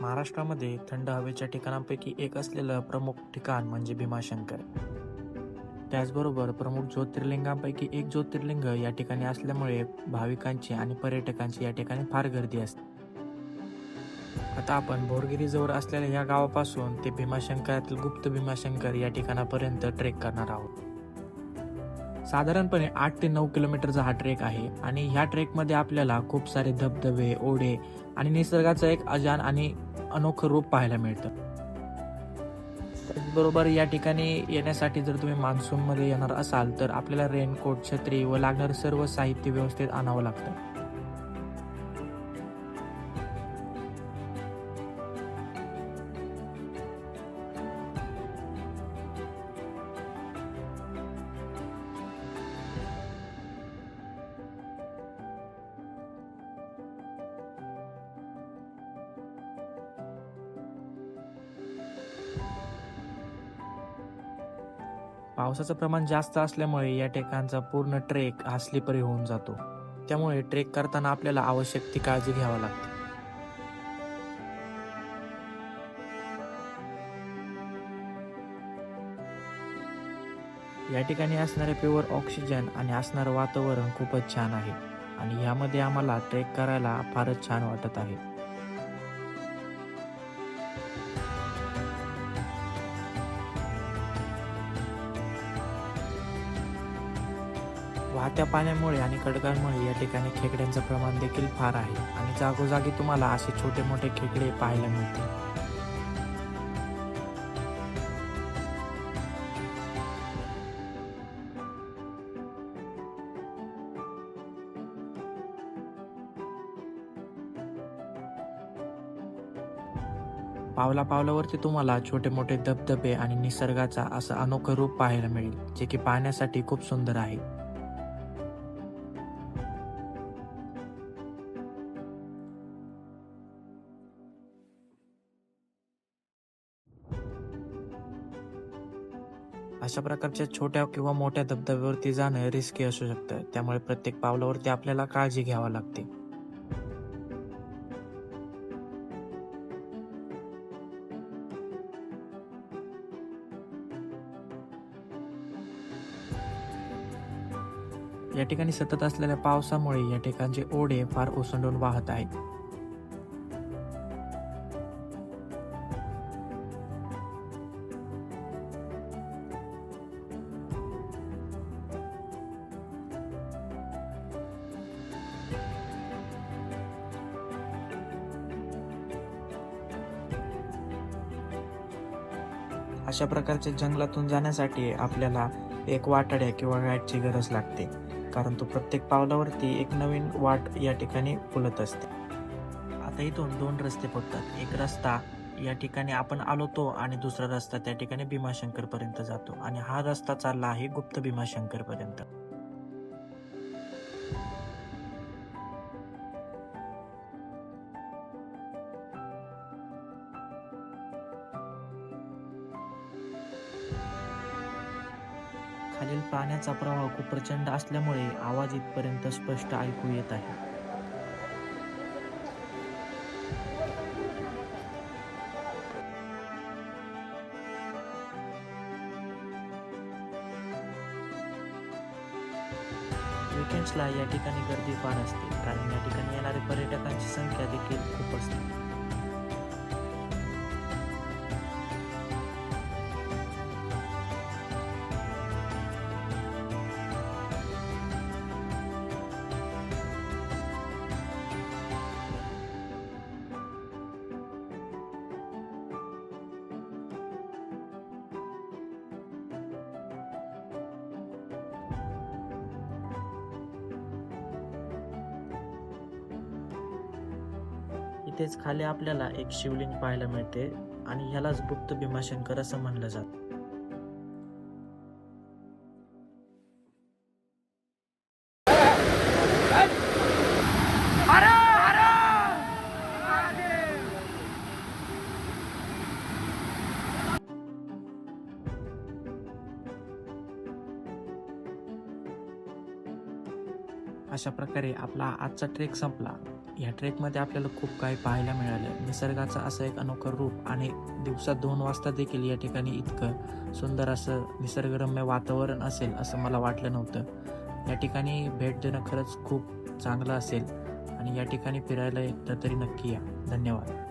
महाराष्ट्रामध्ये थंड हवेच्या ठिकाणांपैकी एक असलेलं प्रमुख ठिकाण म्हणजे भीमाशंकर. त्याचबरोबर प्रमुख ज्योतिर्लिंगांपैकी एक ज्योतिर्लिंग या ठिकाणी असल्यामुळे भाविकांची आणि पर्यटकांची या ठिकाणी फार गर्दी असते. आता आपण बोरगिरीजवळ असलेल्या या गावापासून ते भीमाशंकरातील गुप्त भीमाशंकर या ठिकाणापर्यंत ट्रेक करणार आहोत. साधारणपणे 8 ते 9 किलोमीटरचा हा ट्रेक आहे आणि ह्या ट्रेकमध्ये आपल्याला खूप सारे धबधबे, ओढे आणि निसर्गाचं एक अजान आणि अनोखं रूप पाहायला मिळतं. त्याचबरोबर या ठिकाणी येण्यासाठी जर तुम्ही मान्सूनमध्ये येणार असाल तर आपल्याला रेनकोट, छत्री व लागणारं सर्व साहित्य व्यवस्थित आणावं लागतं. पावसाचं प्रमाण जास्त असल्यामुळे या ठिकाणचा पूर्ण ट्रेक हा स्लिपरी होऊन जातो. त्यामुळे ट्रेक करताना आपल्याला आवश्यक ती काळजी घ्यावी लागते. या ठिकाणी असणारे प्युअर ऑक्सिजन आणि असणारं वातावरण खूपच छान आहे आणि ह्यामध्ये आम्हाला ट्रेक करायला फारच छान वाटत आहे. वाहत्या पाण्यामुळे आणि खडकांमुळे या ठिकाणी खेकड्यांचं प्रमाण देखील फार आहे आणि जागोजागी तुम्हाला असे छोटे मोठे खेकडे पाहायला मिळतील. पावला पावलावरती तुम्हाला छोटे मोठे धबधबे आणि निसर्गाचा असं अनोखं रूप पाहायला मिळेल, जे की पाहण्यासाठी खूप सुंदर आहे. अशा प्रकारच्या छोट्या किंवा मोठ्या धबधब्यावरती जाणं रिस्की असू शकतं, त्यामुळे प्रत्येक पावलावरती आपल्याला काळजी घ्यावी लागते. या ठिकाणी सतत असलेल्या पावसामुळे या ठिकाणचे ओढे फार ओसंडून वाहत आहेत. अशा प्रकारच्या जंगलातून जाण्यासाठी आपल्याला एक वाटाड्या किंवा गाईडची गरज लागते, कारण तो प्रत्येक पावलावरती एक नवीन वाट या ठिकाणी फुलत असते. आता इथून दोन रस्ते पडतात. एक रस्ता या ठिकाणी आपण आलो तो आणि दुसरा रस्ता त्या ठिकाणी भीमाशंकर पर्यंत जातो आणि हा रस्ता चालला आहे गुप्त भीमाशंकर पर्यंत. खालील पाण्याचा प्रवाह खूप प्रचंड असल्यामुळे आवाज इथपर्यंत स्पष्ट ऐकू येत आहे. विकेंड्सला या ठिकाणी गर्दी फार असते, कारण या ठिकाणी येणाऱ्या पर्यटकांची संख्या देखील खूप असते. इथेच खाली आपल्याला एक शिवलिंग पाहायला मिळते आणि ह्यालाच गुप्त भीमाशंकर असं म्हणलं जातं. अशा प्रकारे आपला आजचा ट्रेक संपला. या ट्रेकमध्ये आपल्याला खूप काही पाहायला मिळालं. निसर्गाचं असं एक अनोखं रूप आणि दिवसा 2 वाजता देखील या ठिकाणी इतकं सुंदर असं निसर्गरम्य वातावरण असेल असं मला वाटलं नव्हतं. या ठिकाणी भेट देणं खरंच खूप चांगलं असेल आणि या ठिकाणी फिरायला एकदा तरी नक्की या. धन्यवाद.